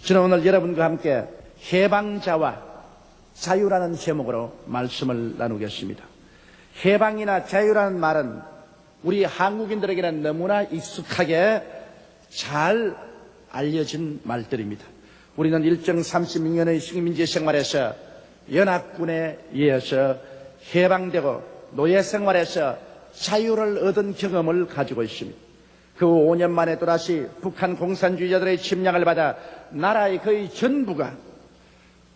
저는 오늘 여러분과 함께 해방자와 자유라는 제목으로 말씀을 나누겠습니다. 해방이나 자유라는 말은 우리 한국인들에게는 너무나 익숙하게 잘 알려진 말들입니다. 우리는 일정 36년의 식민지 생활에서 연합군에 의해서 해방되고 노예 생활에서 자유를 얻은 경험을 가지고 있습니다. 그 5년 만에 또다시 북한 공산주의자들의 침략을 받아 나라의 거의 전부가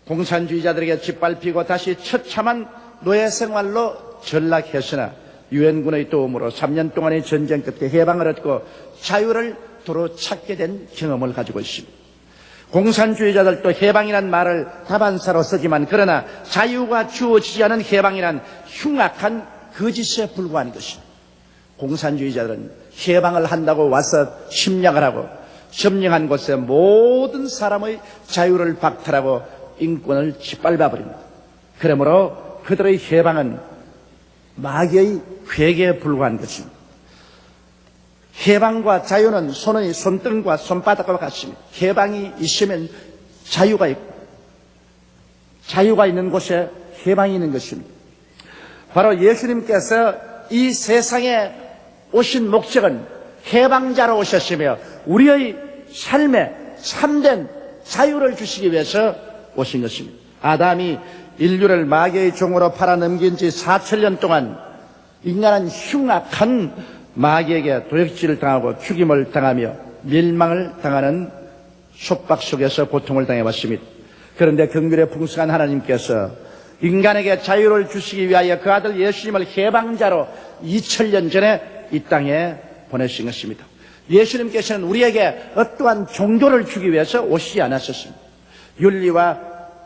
공산주의자들에게 짓밟히고 다시 처참한 노예 생활로 전락했으나 유엔군의 도움으로 3년 동안의 전쟁 끝에 해방을 얻고 자유를 도로 찾게 된 경험을 가지고 있습니다. 공산주의자들도 해방이란 말을 다반사로 쓰지만 그러나 자유가 주어지지 않은 해방이란 흉악한 거짓에 불과한 것입니다. 공산주의자들은 해방을 한다고 와서 침략을 하고 점령한 곳에 모든 사람의 자유를 박탈하고 인권을 짓밟아버립니다. 그러므로 그들의 해방은 마귀의 회개에 불과한 것입니다. 해방과 자유는 손의 손등과 손바닥과 같습니다. 해방이 있으면 자유가 있고 자유가 있는 곳에 해방이 있는 것입니다. 바로 예수님께서 이 세상에 오신 목적은 해방자로 오셨으며 우리의 삶에 참된 자유를 주시기 위해서 오신 것입니다. 아담이 인류를 마귀의 종으로 팔아넘긴 지 4,000년 동안 인간은 흉악한 마귀에게 도역질을 당하고 죽임을 당하며 멸망을 당하는 속박 속에서 고통을 당해왔습니다. 그런데 긍휼의 풍성한 하나님께서 인간에게 자유를 주시기 위하여 그 아들 예수님을 해방자로 2000년 전에 이 땅에 보내신 것입니다. 예수님께서는 우리에게 어떠한 종교를 주기 위해서 오시지 않았었습니다. 윤리와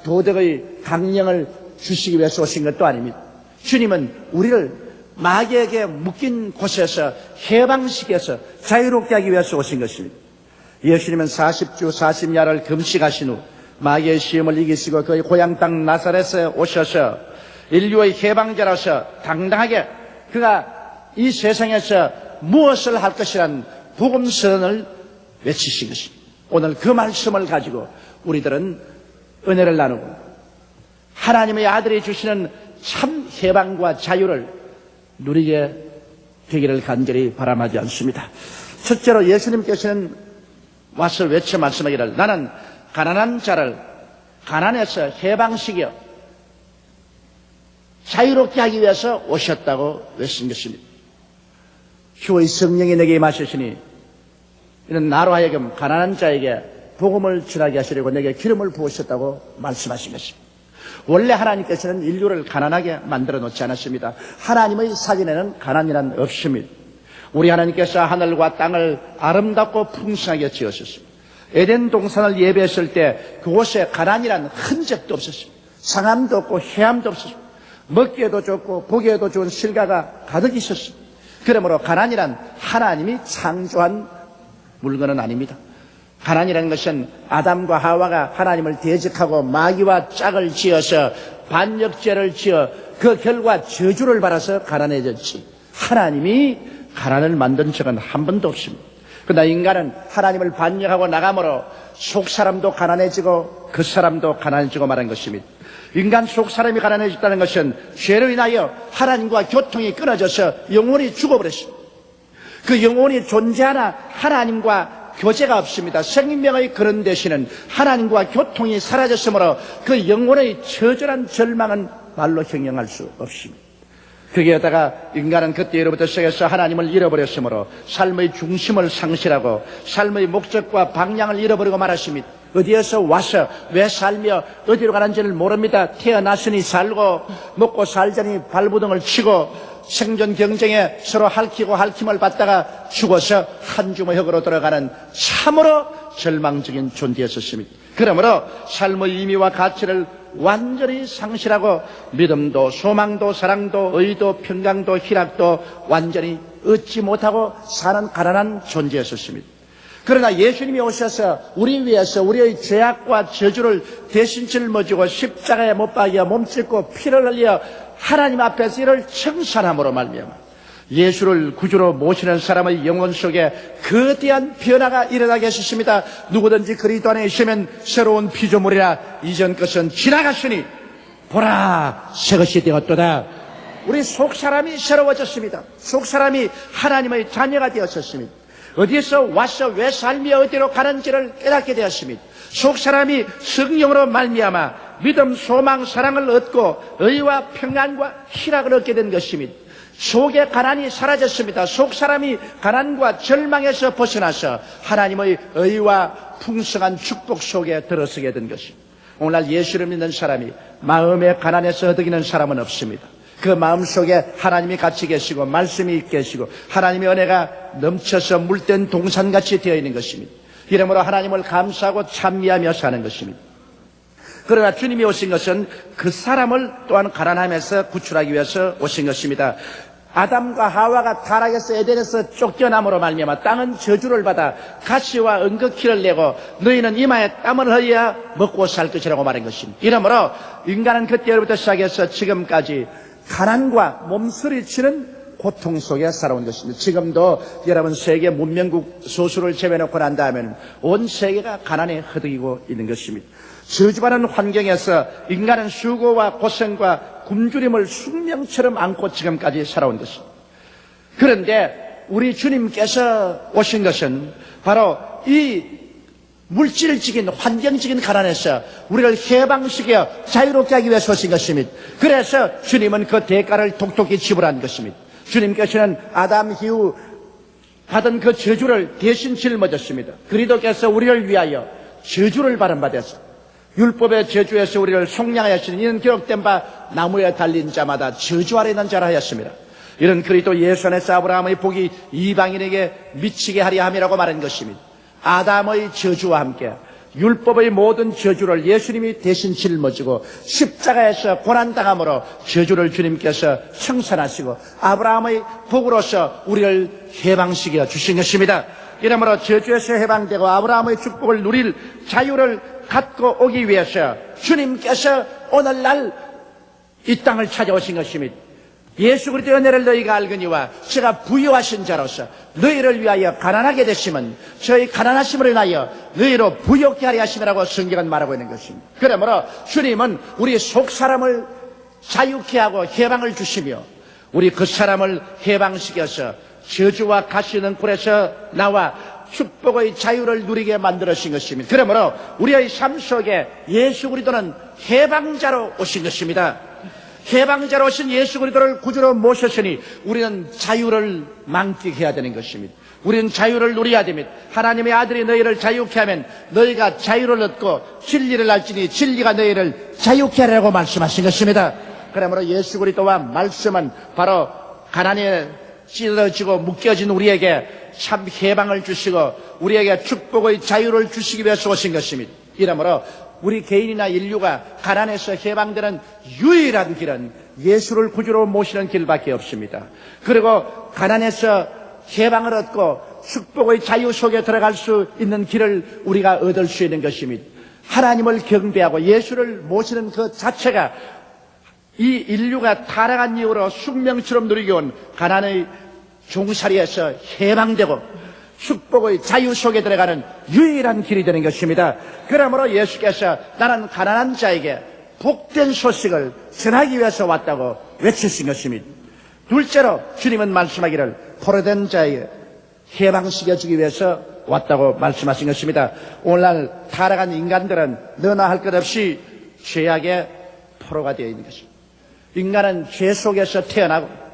도덕의 강령을 주시기 위해서 오신 것도 아닙니다. 주님은 우리를 마귀에게 묶인 곳에서 해방시켜서 자유롭게 하기 위해서 오신 것입니다. 예수님은 40주 40야를 금식하신 후 마귀의 시험을 이기시고 그의 고향 땅 나사렛에 오셔서 인류의 해방자로서 당당하게 그가 이 세상에서 무엇을 할 것이란 복음선언을 외치신 것입니다. 오늘 그 말씀을 가지고 우리들은 은혜를 나누고 하나님의 아들이 주시는 참 해방과 자유를 누리게 되기를 간절히 바람하지 않습니다. 첫째로 예수님께서는 와서 외쳐 말씀하기를 나는 가난한 자를 가난에서 해방시켜 자유롭게 하기 위해서 오셨다고 외친 것입니다. 주의 성령이 내게 임하셨으니 이는 나로 하여금 가난한 자에게 복음을 전하게 하시려고 내게 기름을 부으셨다고 말씀하신 것입니다. 원래 하나님께서는 인류를 가난하게 만들어 놓지 않았습니다. 하나님의 사진에는 가난이란 없습니다. 우리 하나님께서 하늘과 땅을 아름답고 풍성하게 지으셨습니다. 에덴 동산을 예배했을 때 그곳에 가난이란 흔적도 없었습니다. 상함도 없고 해함도 없었습니다. 먹기에도 좋고 보기에도 좋은 실과가 가득 있었습니다. 그러므로 가난이란 하나님이 창조한 물건은 아닙니다. 가난이라는 것은 아담과 하와가 하나님을 대적하고 마귀와 짝을 지어서 반역죄를 지어 그 결과 저주를 받아서 가난해졌지 하나님이 가난을 만든 적은 한 번도 없습니다. 그러나 인간은 하나님을 반역하고 나감으로 속 사람도 가난해지고 그 사람도 가난해지고 말한 것입니다. 인간 속 사람이 가난해졌다는 것은 죄로 인하여 하나님과 교통이 끊어져서 영혼이 죽어버렸습니다. 그 영혼이 존재하나 하나님과 교제가 없습니다. 생명의 그런 대신은 하나님과 교통이 사라졌으므로 그 영혼의 처절한 절망은 말로 형용할 수 없습니다. 거기에다가 인간은 그때로부터 시작해서 하나님을 잃어버렸으므로 삶의 중심을 상실하고 삶의 목적과 방향을 잃어버리고 말았습니다. 어디에서 와서 왜 살며 어디로 가는지를 모릅니다. 태어났으니 살고 먹고 살자니 발부둥을 치고 생존 경쟁에 서로 핥히고 핥힘을 받다가 죽어서 한 주먹 흙으로 돌아가는 참으로 절망적인 존재였었습니다. 그러므로 삶의 의미와 가치를 완전히 상실하고 믿음도 소망도 사랑도 의도 평강도 희락도 완전히 얻지 못하고 사는 가난한 존재였었습니다. 그러나 예수님이 오셔서 우리 위해서 우리의 죄악과 저주를 대신 짊어지고 십자가에 못 박여 몸짓고 피를 흘려 하나님 앞에서 이를 청산함으로 말미암아 예수를 구주로 모시는 사람의 영혼 속에 거대한 변화가 일어나게 하셨습니다. 누구든지 그리스도 안에 있으면 새로운 피조물이라 이전 것은 지나갔으니 보라 새 것이 되었도다. 우리 속사람이 새로워졌습니다. 속사람이 하나님의 자녀가 되었습니다. 어디에서 와서 왜 삶이 어디로 가는지를 깨닫게 되었습니다. 속사람이 성령으로 말미암아 믿음, 소망, 사랑을 얻고 의와 평안과 희락을 얻게 된 것입니다. 속의 가난이 사라졌습니다. 속사람이 가난과 절망에서 벗어나서 하나님의 의와 풍성한 축복 속에 들어서게 된 것입니다. 오늘날 예수를 믿는 사람이 마음의 가난에서 허덕이는 사람은 없습니다. 그 마음속에 하나님이 같이 계시고 말씀이 계시고 하나님의 은혜가 넘쳐서 물된 동산같이 되어 있는 것입니다. 이러므로 하나님을 감사하고 찬미하며 사는 것입니다. 그러나 주님이 오신 것은 그 사람을 또한 가난함에서 구출하기 위해서 오신 것입니다. 아담과 하와가 타락해서 에덴에서 쫓겨남으로 말미암아 땅은 저주를 받아 가시와 은극기를 내고 너희는 이마에 땀을 흘려야 먹고 살 것이라고 말한 것입니다. 이러므로 인간은 그때부터 시작해서 지금까지 가난과 몸서리치는 고통 속에 살아온 것입니다. 지금도 여러분 세계 문명국 소수를 제외놓고 난다 하면 온 세계가 가난에 허덕이고 있는 것입니다. 저주받은 환경에서 인간은 수고와 고생과 굶주림을 숙명처럼 안고 지금까지 살아온 것입니다. 그런데 우리 주님께서 오신 것은 바로 이 물질적인 환경적인 가난에서 우리를 해방시켜 자유롭게 하기 위해서 오신 것입니다. 그래서 주님은 그 대가를 독특히 지불한 것입니다. 주님께서는 아담 이후 받은 그 저주를 대신 짊어졌습니다. 그리스도께서 우리를 위하여 저주를 받은 바 되었습니다. 율법의 저주에서 우리를 속량하였으니 이는 기록된 바 나무에 달린 자마다 저주 아래 있는 자라 하였습니다. 이런 그리스도 예수 안에서 아브라함의 복이 이방인에게 미치게 하려 함이라고 말한 것입니다. 아담의 저주와 함께 율법의 모든 저주를 예수님이 대신 짊어지고 십자가에서 고난당함으로 저주를 주님께서 청산하시고 아브라함의 복으로서 우리를 해방시켜 주신 것입니다. 이러므로 저주에서 해방되고 아브라함의 축복을 누릴 자유를 갖고 오기 위해서 주님께서 오늘날 이 땅을 찾아오신 것입니다. 예수 그리스도의 은혜를 너희가 알거니와 제가 부유하신 자로서 너희를 위하여 가난하게 되시면 저희 가난하심을 인하여 너희로 부욕케 하려 하심이라고 성경은 말하고 있는 것입니다. 그러므로 주님은 우리 속 사람을 자유케 하고 해방을 주시며 우리 그 사람을 해방시켜서 저주와 가시는 굴에서 나와 축복의 자유를 누리게 만들어신 것입니다. 그러므로 우리의 삶 속에 예수 그리스도는 해방자로 오신 것입니다. 해방자로 오신 예수 그리스도를 구주로 모셨으니 우리는 자유를 만끽해야 되는 것입니다. 우리는 자유를 누려야 됩니다. 하나님의 아들이 너희를 자유케 하면 너희가 자유를 얻고 진리를 알지니 진리가 너희를 자유케 하라고 말씀하신 것입니다. 그러므로 예수 그리스도와 말씀은 바로 가난에 찢어지고 묶여진 우리에게 참 해방을 주시고 우리에게 축복의 자유를 주시기 위해서 오신 것입니다. 이러므로 우리 개인이나 인류가 가난에서 해방되는 유일한 길은 예수를 구주로 모시는 길밖에 없습니다. 그리고 가난에서 해방을 얻고 축복의 자유 속에 들어갈 수 있는 길을 우리가 얻을 수 있는 것입니다. 하나님을 경배하고 예수를 모시는 그 자체가 이 인류가 타락한 이후로 숙명처럼 누리게 온 가난의 종살이에서 해방되고 축복의 자유 속에 들어가는 유일한 길이 되는 것입니다. 그러므로 예수께서 나는 가난한 자에게 복된 소식을 전하기 위해서 왔다고 외치신 것입니다. 둘째로 주님은 말씀하기를 포로된 자에게 해방시켜주기 위해서 왔다고 말씀하신 것입니다. 오늘날 타락한 인간들은 너나 할 것 없이 죄악의 포로가 되어 있는 것입니다. 인간은 죄 속에서 태어나고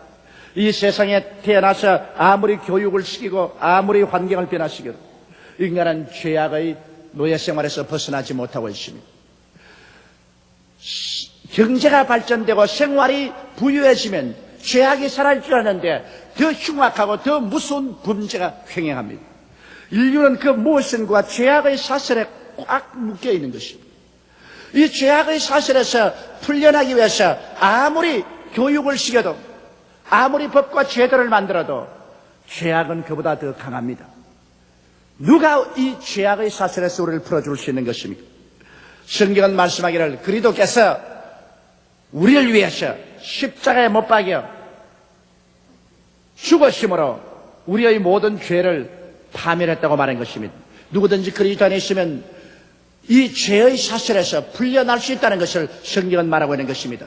이 세상에 태어나서 아무리 교육을 시키고 아무리 환경을 변화시켜도 인간은 죄악의 노예 생활에서 벗어나지 못하고 있습니다. 경제가 발전되고 생활이 부유해지면 죄악이 사라질 줄 아는데 더 흉악하고 더 무서운 범죄가 횡행합니다. 인류는 그 무엇인가 죄악의 사슬에 꽉 묶여 있는 것입니다. 이 죄악의 사슬에서 풀려나기 위해서 아무리 교육을 시켜도 아무리 법과 제도를 만들어도 죄악은 그보다 더 강합니다. 누가 이 죄악의 사슬에서 우리를 풀어줄 수 있는 것입니까? 성경은 말씀하기를 그리스도께서 우리를 위해서 십자가에 못 박여 죽으심으로 우리의 모든 죄를 파멸했다고 말한 것입니다. 누구든지 그리스도 안에 있으면 이 죄의 사슬에서 풀려날 수 있다는 것을 성경은 말하고 있는 것입니다.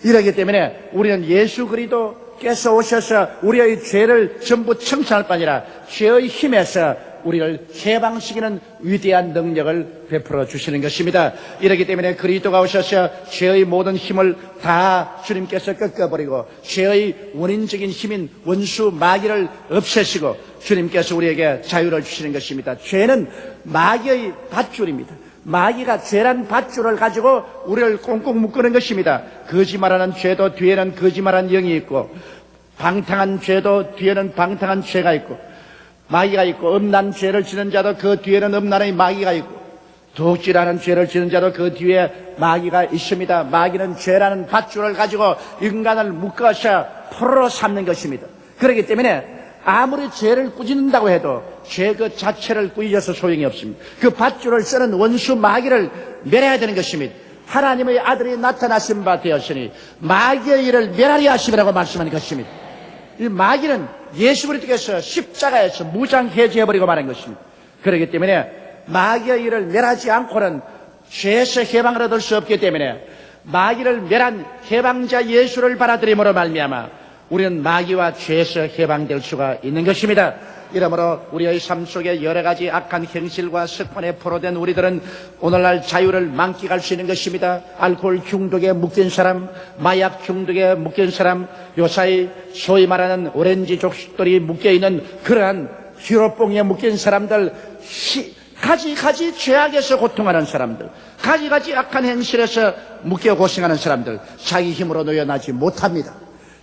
이러기 때문에 우리는 예수 그리스도께서 오셔서 우리의 죄를 전부 청산할 뿐 아니라 죄의 힘에서 우리를 해방시키는 위대한 능력을 베풀어 주시는 것입니다. 이러기 때문에 그리스도가 오셔서 죄의 모든 힘을 다 주님께서 꺾어버리고 죄의 원인적인 힘인 원수 마귀를 없애시고 주님께서 우리에게 자유를 주시는 것입니다. 죄는 마귀의 밧줄입니다. 마귀가 죄란 밧줄을 가지고 우리를 꽁꽁 묶는 것입니다. 거짓말하는 죄도 뒤에는 거짓말한 영이 있고, 방탕한 죄도 뒤에는 방탕한 죄가 있고, 마귀가 있고, 음란 죄를 지는 자도 그 뒤에는 음란의 마귀가 있고, 도둑질하는 죄를 지는 자도 그 뒤에 마귀가 있습니다. 마귀는 죄라는 밧줄을 가지고 인간을 묶어서 포로로 삼는 것입니다. 그렇기 때문에 아무리 죄를 꾸짖는다고 해도 죄 그 자체를 꾸짖어서 소용이 없습니다. 그 밧줄을 쓰는 원수 마귀를 멸해야 되는 것입니다. 하나님의 아들이 나타나신 바 되었으니 마귀의 일을 멸하려 하심이라고 말씀하는 것입니다. 이 마귀는 예수 그리스도께서 십자가에서 무장해제해버리고 말한 것입니다. 그렇기 때문에 마귀의 일을 멸하지 않고는 죄에서 해방을 얻을 수 없기 때문에 마귀를 멸한 해방자 예수를 받아들임으로 말미암아 우리는 마귀와 죄에서 해방될 수가 있는 것입니다. 이러므로 우리의 삶 속에 여러 가지 악한 행실과 습관에 포로된 우리들은 오늘날 자유를 만끽할 수 있는 것입니다. 알코올 중독에 묶인 사람, 마약 중독에 묶인 사람, 요사이 소위 말하는 오렌지 족속들이 묶여있는 그러한 히로뽕에 묶인 사람들, 가지 죄악에서 고통하는 사람들, 가지 악한 행실에서 묶여 고생하는 사람들, 자기 힘으로 놓여나지 못합니다.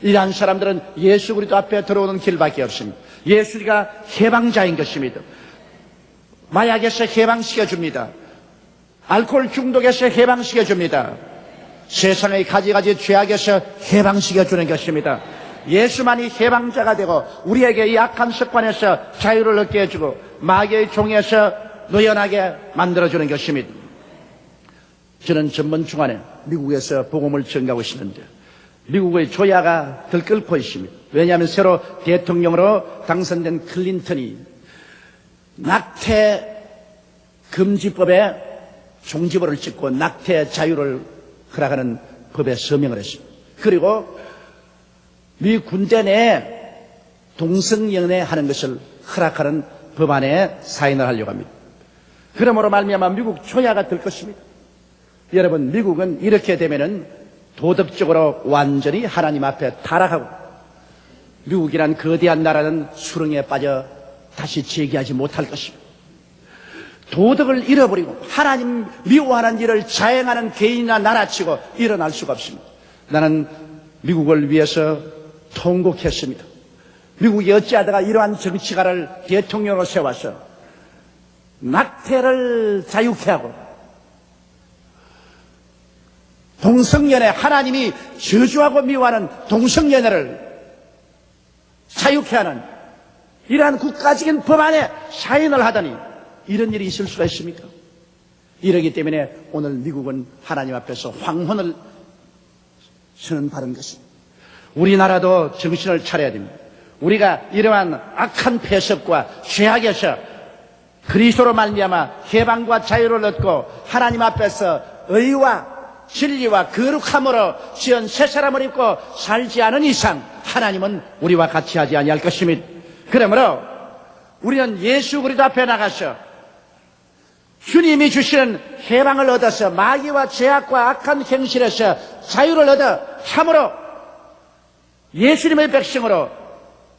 이러한 사람들은 예수 그리스도 앞에 들어오는 길밖에 없습니다. 예수가 해방자인 것입니다. 마약에서 해방시켜줍니다. 알코올 중독에서 해방시켜줍니다. 세상의 가지 죄악에서 해방시켜주는 것입니다. 예수만이 해방자가 되고 우리에게 이 악한 습관에서 자유를 얻게 해주고 마귀의 종에서 노연하게 만들어주는 것입니다. 저는 전번 주간에 미국에서 복음을 전가하고 있는데 미국의 조야가 들끓고 있습니다. 왜냐하면 새로 대통령으로 당선된 클린턴이 낙태 금지법에 종지부를 찍고 낙태 자유를 허락하는 법에 서명을 했습니다. 그리고 미 군대 내에 동성연애 하는 것을 허락하는 법안에 사인을 하려고 합니다. 그러므로 말미암아 미국 조야가 들 것입니다. 여러분, 미국은 이렇게 되면은 도덕적으로 완전히 하나님 앞에 타락하고 미국이란 거대한 나라는 수렁에 빠져 다시 재기하지 못할 것입니다. 도덕을 잃어버리고 하나님 미워하는 일을 자행하는 개인이나 나라치고 일어날 수가 없습니다. 나는 미국을 위해서 통곡했습니다. 미국이 어찌하다가 이러한 정치가를 대통령으로 세워서 낙태를 자유케 하고 동성연애, 하나님이 저주하고 미워하는 동성연애를 자유케 하는 이러한 국가적인 법안에 사인을 하다니 이런 일이 있을 수가 있습니까? 이러기 때문에 오늘 미국은 하나님 앞에서 황혼을 서는 바른 것입니다. 우리나라도 정신을 차려야 됩니다. 우리가 이러한 악한 폐습과 죄악에서 그리스도로 말미암아 해방과 자유를 얻고 하나님 앞에서 의와 진리와 거룩함으로 지은 새 사람을 입고 살지 않은 이상 하나님은 우리와 같이 하지 아니할 것입니다. 그러므로 우리는 예수 그리스도 앞에 나가서 주님이 주시는 해방을 얻어서 마귀와 죄악과 악한 행실에서 자유를 얻어 참으로 예수님의 백성으로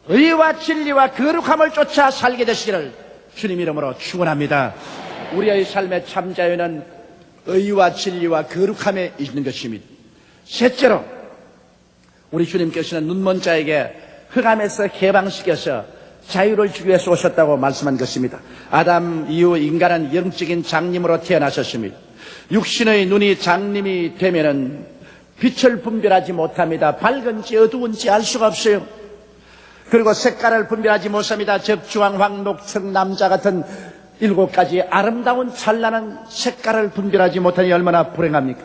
의와 진리와 거룩함을 쫓아 살게 되시기를 주님 이름으로 축원합니다. 우리의 삶의 참 자유는 의와 진리와 거룩함에 있는 것입니다. 셋째로 우리 주님께서는 눈먼 자에게 흑암에서 해방시켜서 자유를 주기 위해서 오셨다고 말씀한 것입니다. 아담 이후 인간은 영적인 장님으로 태어나셨습니다. 육신의 눈이 장님이 되면은 빛을 분별하지 못합니다. 밝은지 어두운지 알 수가 없어요. 그리고 색깔을 분별하지 못합니다. 적주황, 황, 녹청, 남자 같은 7가지 아름다운 찬란한 색깔을 분별하지 못하니 얼마나 불행합니까?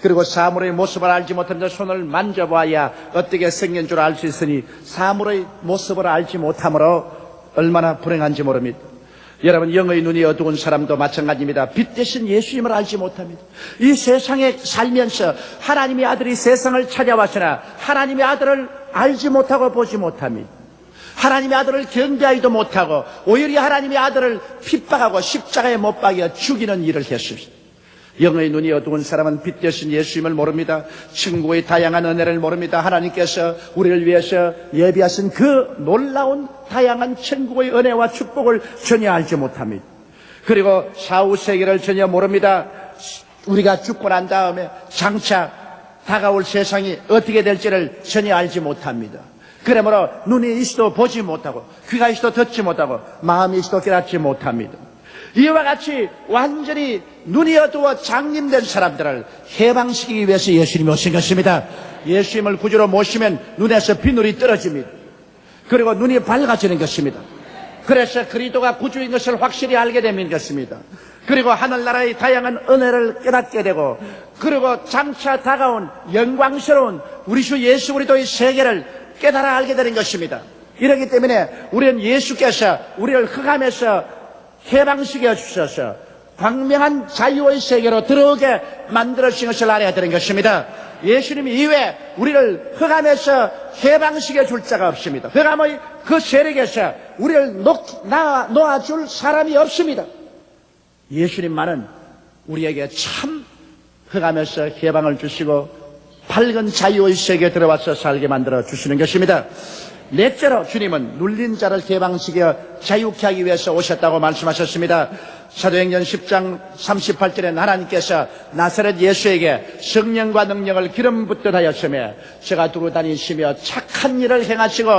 그리고 사물의 모습을 알지 못하는데 손을 만져봐야 어떻게 생긴 줄 알 수 있으니 사물의 모습을 알지 못함으로 얼마나 불행한지 모릅니다. 여러분, 영의 눈이 어두운 사람도 마찬가지입니다. 빛 대신 예수님을 알지 못합니다. 이 세상에 살면서 하나님의 아들이 세상을 찾아왔으나 하나님의 아들을 알지 못하고 보지 못합니다. 하나님의 아들을 경배하지도 못하고 오히려 하나님의 아들을 핍박하고 십자가에 못 박여 죽이는 일을 했습니다. 영의 눈이 어두운 사람은 빛 대신 예수님을 모릅니다. 천국의 다양한 은혜를 모릅니다. 하나님께서 우리를 위해서 예비하신 그 놀라운 다양한 천국의 은혜와 축복을 전혀 알지 못합니다. 그리고 사후 세계를 전혀 모릅니다. 우리가 죽고 난 다음에 장차 다가올 세상이 어떻게 될지를 전혀 알지 못합니다. 그러므로 눈이 있어도 보지 못하고 귀가 있어도 듣지 못하고 마음이 있어도 깨닫지 못합니다. 이와 같이 완전히 눈이 어두워 장님된 사람들을 해방시키기 위해서 예수님이 오신 것입니다. 예수님을 구주로 모시면 눈에서 비늘이 떨어집니다. 그리고 눈이 밝아지는 것입니다. 그래서 그리스도가 구주인 것을 확실히 알게 되는 것입니다. 그리고 하늘나라의 다양한 은혜를 깨닫게 되고 그리고 장차 다가온 영광스러운 우리 주 예수 그리스도의 세계를 깨달아 알게 되는 것입니다. 이렇기 때문에 우리는 예수께서 우리를 흑암에서 해방시켜 주셔서 광명한 자유의 세계로 들어오게 만들어주신 것을 알아야 되는 것입니다. 예수님 이외에 우리를 흑암에서 해방시켜 줄 자가 없습니다. 흑암의 그 세력에서 우리를 놓아줄 사람이 없습니다. 예수님만은 우리에게 참 흑암에서 해방을 주시고 밝은 자유의 세계에 들어와서 살게 만들어 주시는 것입니다. 넷째로 주님은 눌린 자를 해방시켜 자유케 하기 위해서 오셨다고 말씀하셨습니다. 사도행전 10장 38절에 하나님께서 나사렛 예수에게 성령과 능력을 기름 붓듯 하였으며 저가 두루 다니시며 착한 일을 행하시고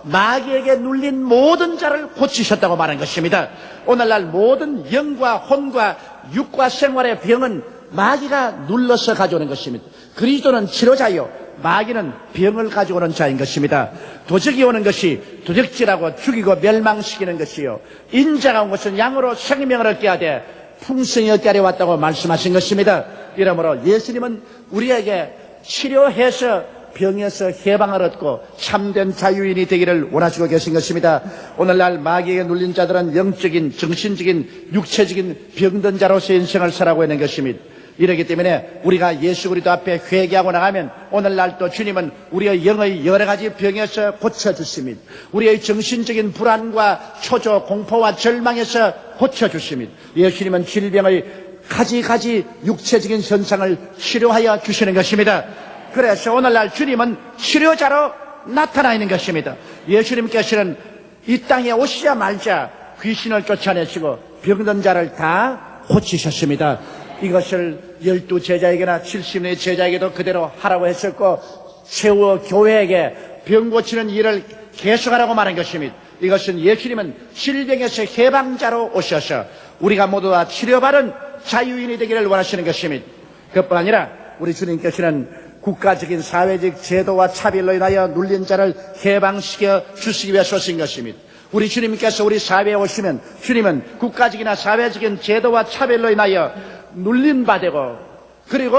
마귀에게 눌린 모든 자를 고치셨다고 말한 것입니다. 오늘날 모든 영과 혼과 육과 생활의 병은 마귀가 눌러서 가져오는 것입니다. 그리스도는 치료자요 마귀는 병을 가져오는 자인 것입니다. 도적이 오는 것이 도적질하고 죽이고 멸망시키는 것이요 인자가 온 것은 양으로 생명을 얻게 하되 풍성히 얻게 하려 왔다고 말씀하신 것입니다. 이러므로 예수님은 우리에게 치료해서 병에서 해방을 얻고 참된 자유인이 되기를 원하시고 계신 것입니다. 오늘날 마귀에게 눌린 자들은 영적인, 정신적인, 육체적인 병든 자로서 인생을 살아가고 있는 것입니다. 이렇기 때문에 우리가 예수 그리스도 앞에 회개하고 나가면 오늘날 또 주님은 우리의 영의 여러 가지 병에서 고쳐주십니다. 우리의 정신적인 불안과 초조, 공포와 절망에서 고쳐주십니다. 예수님은 질병의 가지 육체적인 현상을 치료하여 주시는 것입니다. 그래서 오늘날 주님은 치료자로 나타나 있는 것입니다. 예수님께서는 이 땅에 오시자마자 귀신을 쫓아내시고 병든 자를 다 고치셨습니다. 이것을 12 제자에게나 70의 제자에게도 그대로 하라고 했었고 세워 교회에게 병 고치는 일을 계속하라고 말한 것입니다. 이것은 예수님은 질병에서 해방자로 오셔서 우리가 모두 다 치료받은 자유인이 되기를 원하시는 것입니다. 그뿐 아니라 우리 주님께서는 국가적인 사회적 제도와 차별로 인하여 눌린 자를 해방시켜 주시기 위해서 오신 것입니다. 우리 주님께서 우리 사회에 오시면 주님은 국가적이나 사회적인 제도와 차별로 인하여 눌린 바 되고 그리고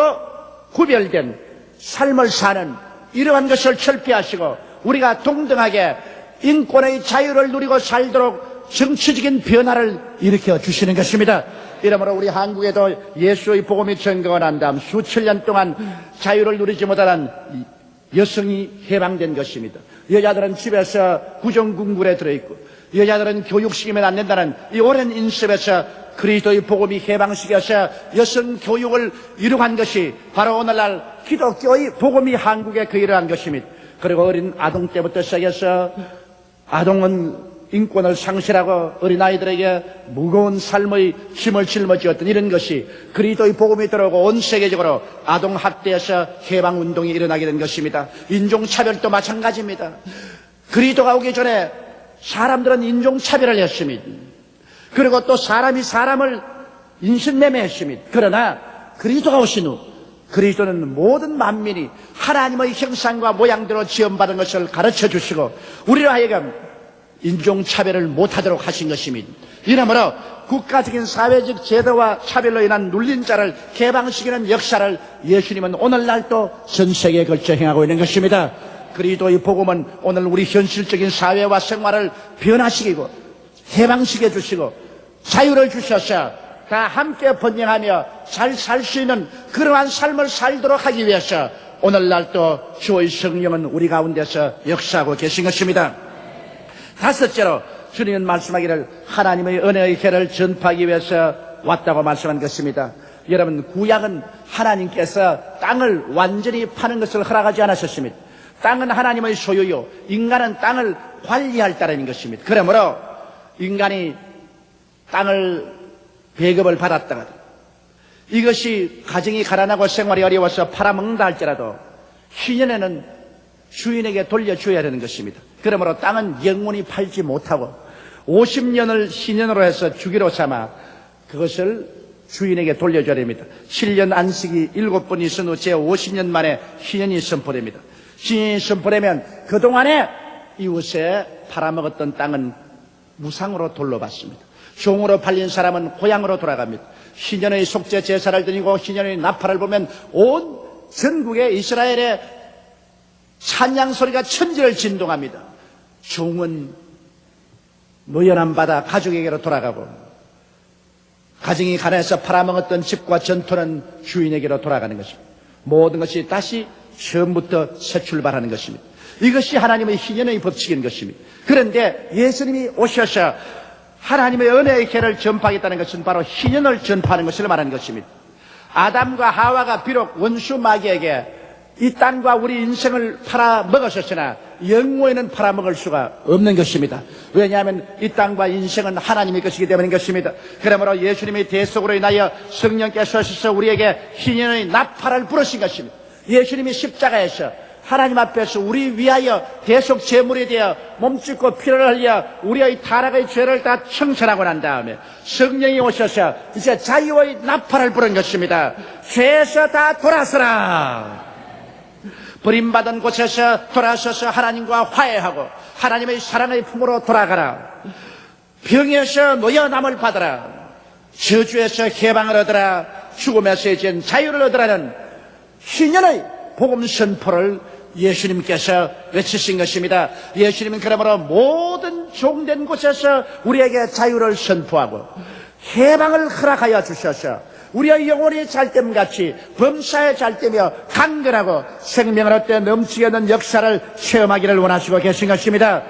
구별된 삶을 사는 이러한 것을 철폐하시고 우리가 동등하게 인권의 자유를 누리고 살도록 정치적인 변화를 일으켜 주시는 것입니다. 이러므로 우리 한국에도 예수의 복음이 전거가 난 다음 수천 년 동안 자유를 누리지 못하는 여성이 해방된 것입니다. 여자들은 집에서 구정궁굴에 들어있고 여자들은 교육시키면 안 된다는 이 오랜 인습에서 그리스도의 복음이 해방시켜서 여성 교육을 이루한 것이 바로 오늘날 기독교의 복음이 한국에 그 일을 한 것입니다. 그리고 어린 아동 때부터 시작해서 아동은 인권을 상실하고 어린아이들에게 무거운 삶의 짐을 짊어지었던 이런 것이 그리스도의 복음이 들어오고 온 세계적으로 아동학대에서 해방운동이 일어나게 된 것입니다. 인종차별도 마찬가지입니다. 그리스도가 오기 전에 사람들은 인종차별을 했습니다. 그리고 또 사람이 사람을 인신매매했습니다. 그러나 그리스도가 오신 후 그리스도는 모든 만민이 하나님의 형상과 모양대로 지음받은 것을 가르쳐 주시고 우리로 하여금 인종차별을 못하도록 하신 것입니다. 이러므로 국가적인 사회적 제도와 차별로 인한 눌린 자를 개방시키는 역사를 예수님은 오늘날도 전 세계에 걸쳐 행하고 있는 것입니다. 그리스도의 복음은 오늘 우리 현실적인 사회와 생활을 변화시키고 해방시켜 주시고 자유를 주셔서 다 함께 번영하며 잘 살 수 있는 그러한 삶을 살도록 하기 위해서 오늘날도 주의 성령은 우리 가운데서 역사하고 계신 것입니다. 다섯째로 주님은 말씀하기를 하나님의 은혜의 계를 전파하기 위해서 왔다고 말씀한 것입니다. 여러분, 구약은 하나님께서 땅을 완전히 파는 것을 허락하지 않으셨습니다. 땅은 하나님의 소유요, 인간은 땅을 관리할 따름인 것입니다. 그러므로 인간이 땅을 배급을 받았다가 이것이 가정이 가난하고 생활이 어려워서 팔아먹는다 할지라도 희년에는 주인에게 돌려줘야 되는 것입니다. 그러므로 땅은 영원히 팔지 못하고 50년을 희년으로 해서 주기로 삼아 그것을 주인에게 돌려줘야 됩니다. 7년 안식이 7번이 있은 후 제50년 만에 희년이 선포됩니다. 희년이 선포되면 그동안에 이웃에 팔아먹었던 땅은 무상으로 돌로 받습니다. 종으로 팔린 사람은 고향으로 돌아갑니다. 희년의 속죄 제사를 드리고 희년의 나팔을 보면 온 전국에 이스라엘의 찬양 소리가 천지를 진동합니다. 종은 노연함 받아 가족에게로 돌아가고 가정이 가난해서 팔아먹었던 집과 전토는 주인에게로 돌아가는 것입니다. 모든 것이 다시 처음부터 새 출발하는 것입니다. 이것이 하나님의 희년의 법칙인 것입니다. 그런데 예수님이 오셔서 하나님의 은혜의 계를 전파하겠다는 것은 바로 희년을 전파하는 것을 말하는 것입니다. 아담과 하와가 비록 원수 마귀에게 이 땅과 우리 인생을 팔아먹었으나 영원히는 팔아먹을 수가 없는 것입니다. 왜냐하면 이 땅과 인생은 하나님의 것이기 때문인 것입니다. 그러므로 예수님의 대속으로 인하여 성령께서 오셔서 우리에게 희년의 나팔을 부르신 것입니다. 예수님이 십자가에서 하나님 앞에서 우리 위하여 대속 제물이 되어 몸짓고 피를 흘려 우리의 타락의 죄를 다 청산하고 난 다음에 성령이 오셔서 이제 자유의 나팔을 부른 것입니다. 죄에서 다 돌아서라. 버림받은 곳에서 돌아서서 하나님과 화해하고 하나님의 사랑의 품으로 돌아가라. 병에서 노여남을 받아라. 저주에서 해방을 얻어라. 죽음에서 이젠 자유를 얻으라는 희년의 복음 선포를 예수님께서 외치신 것입니다. 예수님은 그러므로 모든 종된 곳에서 우리에게 자유를 선포하고 해방을 허락하여 주셔서 우리의 영혼이 잘됨같이 범사에 잘되며 강건하고 생명을 얻되 넘치게 하는 역사를 체험하기를 원하시고 계신 것입니다.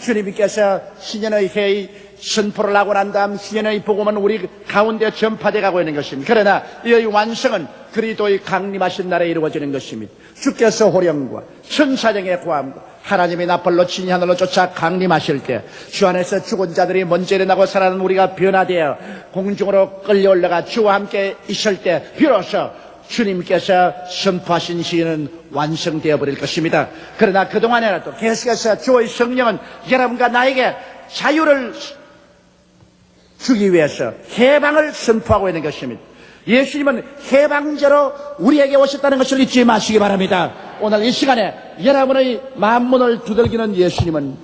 주님께서 신년의 회의 선포를 하고 난 다음 희년의 복음은 우리 가운데 전파되어 가고 있는 것입니다. 그러나 이의 완성은 그리스도의 강림하신 날에 이루어지는 것입니다. 주께서 호령과 천사령의 구함과 하나님의 나팔로 친히 하늘로 쫓아 강림하실 때 주 안에서 죽은 자들이 먼저 일어나고 살아난 우리가 변화되어 공중으로 끌려 올라가 주와 함께 있을 때 비로소 주님께서 선포하신 시는 완성되어 버릴 것입니다. 그러나 그동안에라도 계속해서 주의 성령은 여러분과 나에게 자유를 주기 위해서 해방을 선포하고 있는 것입니다. 예수님은 해방자로 우리에게 오셨다는 것을 잊지 마시기 바랍니다. 오늘 이 시간에 여러분의 만문을 두들기는 예수님은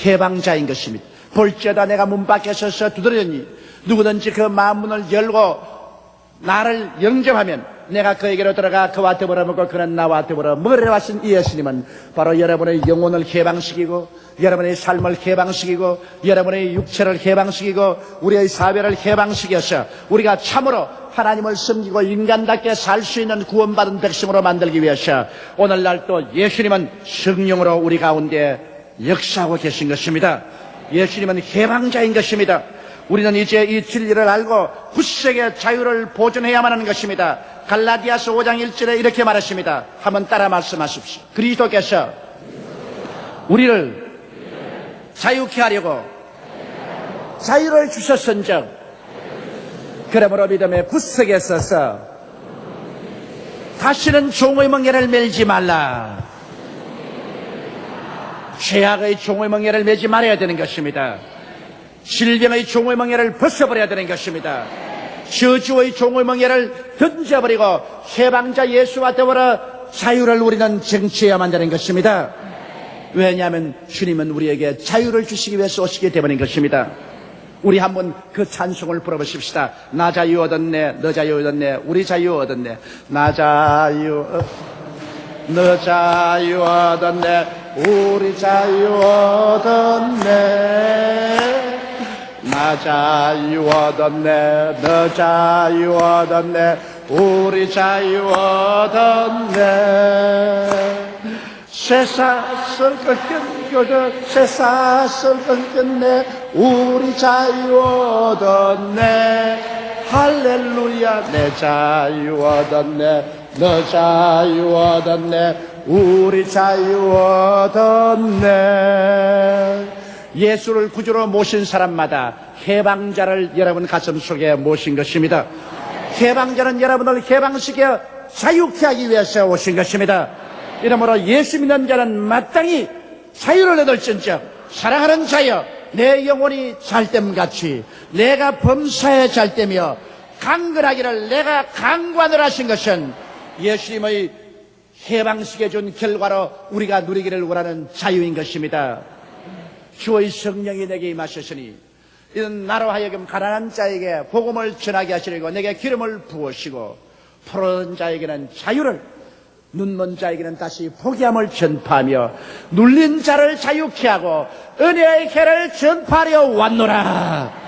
해방자인 것입니다. 볼지어다 내가 문 밖에 서서 두드렸니 누구든지 그 만문을 열고 나를 영접하면 내가 그에게로 들어가 그와 더불어 먹고 그는 나와 더불어 먹으려 하신 이 예수님은 바로 여러분의 영혼을 해방시키고 여러분의 삶을 해방시키고 여러분의 육체를 해방시키고 우리의 사회를 해방시켜서 우리가 참으로 하나님을 섬기고 인간답게 살 수 있는 구원받은 백성으로 만들기 위해서 오늘날 또 예수님은 성령으로 우리 가운데 역사하고 계신 것입니다. 예수님은 해방자인 것입니다. 우리는 이제 이 진리를 알고 굳세게 자유를 보존해야만 하는 것입니다. 갈라디아서 5장 1절에 이렇게 말했습니다. 한번 따라 말씀하십시오. 그리스도께서 우리를 자유케 하려고 자유를 주셨은즉 그러므로 믿음에 굳세게 서서 다시는 종의 멍에를 매지 말라. 죄악의 종의 멍에를 매지 말아야 되는 것입니다. 질병의 종의 멍에를 벗어버려야 되는 것입니다. 저주의 종의 멍에를 던져버리고 해방자 예수와 더불어 자유를 우리는 쟁취해야만 되는 것입니다. 왜냐하면 주님은 우리에게 자유를 주시기 위해서 오시기 때문인 것입니다. 우리 한번 그 찬송을 불러보십시다. 나 자유 얻었네, 너 자유 얻었네, 우리 자유 얻었네. 나 자유, 너 자유 얻었네, 우리 자유 얻었네. 나 자유 얻었네, 너 자유 얻었네, 우리 자유 얻었네. 쇠사슬 끊겼네, 쇠사슬 끊겼네, 우리 자유 얻었네. 할렐루야. 내 자유 얻었네, 너 자유 얻었네, 우리 자유 얻었네. 예수를 구주로 모신 사람마다 해방자를 여러분 가슴 속에 모신 것입니다. 해방자는 여러분을 해방시켜 자유케 하기 위해서 오신 것입니다. 이러므로 예수 믿는 자는 마땅히 자유를 얻을진즉 사랑하는 자여, 내 영혼이 잘됨같이 내가 범사에 잘되며 강건하기를 내가 강구하노라 하신 것은 예수님의 해방시켜 준 결과로 우리가 누리기를 원하는 자유인 것입니다. 주의 성령이 내게 임하셨으니 이는 나로 하여금 가난한 자에게 복음을 전하게 하시려고 내게 기름을 부으시고 포로된 자에게는 자유를, 눈먼 자에게는 다시 포기함을 전파하며 눌린 자를 자유케 하고 은혜의 해를 전파하려 왔노라.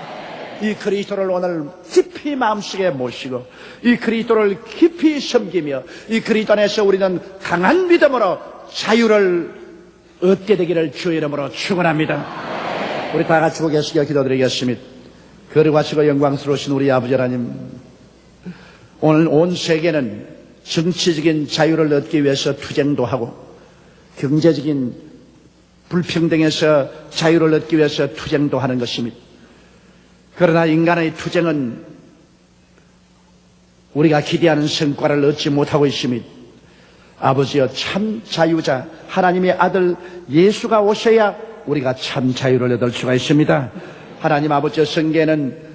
이 그리스도를 오늘 깊이 마음속에 모시고 이 그리스도를 깊이 섬기며 이 그리스도 안에서 우리는 강한 믿음으로 자유를 얻게 되기를 주의 이름으로 축원합니다. 우리 다 같이 고개 숙여 기도드리겠습니다. 거룩하시고 영광스러우신 우리 아버지 하나님, 오늘 온 세계는 정치적인 자유를 얻기 위해서 투쟁도 하고 경제적인 불평등에서 자유를 얻기 위해서 투쟁도 하는 것입니다. 그러나 인간의 투쟁은 우리가 기대하는 성과를 얻지 못하고 있습니다. 아버지여, 참 자유자 하나님의 아들 예수가 오셔야 우리가 참 자유를 얻을 수가 있습니다. 하나님 아버지여, 성경에는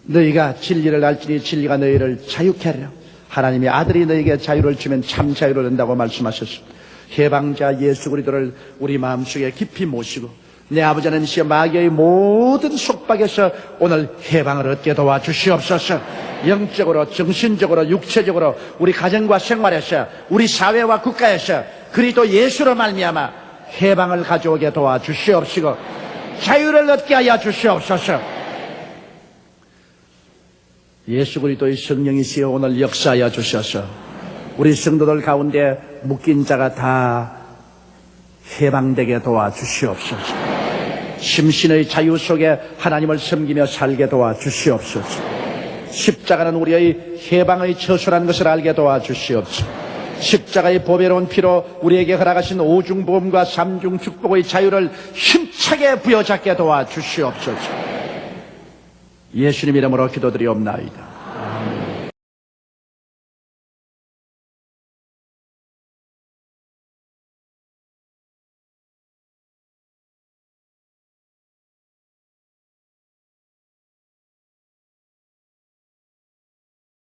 너희가 진리를 알지니 진리가 너희를 자유케 하리라. 하나님의 아들이 너희에게 자유를 주면 참 자유를 얻는다고 말씀하셨습니다. 해방자 예수 그리스도를 우리 마음속에 깊이 모시고 내 아버지 하나님, 마귀의 모든 속박에서 오늘 해방을 얻게 도와주시옵소서. 영적으로, 정신적으로, 육체적으로, 우리 가정과 생활에서, 우리 사회와 국가에서 그리스도 예수로 말미암아 해방을 가져오게 도와주시옵시고 자유를 얻게 하여 주시옵소서. 예수 그리스도의 성령이시여 오늘 역사하여 주셔서 우리 성도들 가운데 묶인 자가 다 해방되게 도와주시옵소서. 심신의 자유 속에 하나님을 섬기며 살게 도와주시옵소서. 십자가는 우리의 해방의 처소라는 것을 알게 도와주시옵소서. 십자가의 보배로운 피로 우리에게 허락하신 오중보험과 삼중 축복의 자유를 힘차게 부여잡게 도와주시옵소서. 예수님 이름으로 기도드리옵나이다.